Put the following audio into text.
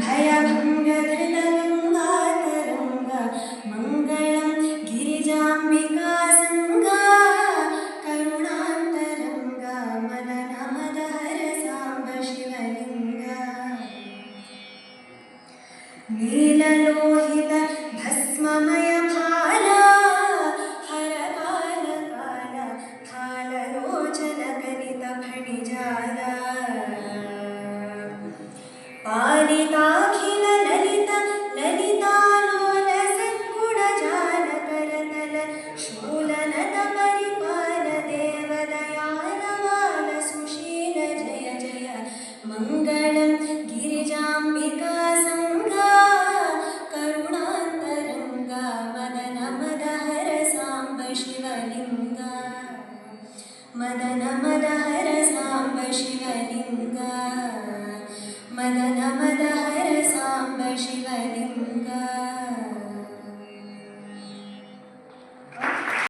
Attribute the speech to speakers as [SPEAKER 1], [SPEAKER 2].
[SPEAKER 1] भयभङ्गधृतगङ्गातरङ्ग मङ्गलं गिरिजाम्बिका संगा करुणान्तरङ्ग मदनमदहर साम्ब शिवलिङ्ग नीललोहित भस्ममय भाला हर काल काल काललोचन कलित फणिजाल पालिताखिल ललित ललितालोल सद्गुणजाल करतल शूलनत परिपाल देवदयाल सुशील जय जय मङ्गलं गिरिजाम्बिका संगा करुणान्तरङ्ग मदनमदहर साम्ब शिवलिङ्ग मदनमदहर साम्ब शिवलिङ्ग मदनमदहर साम्ब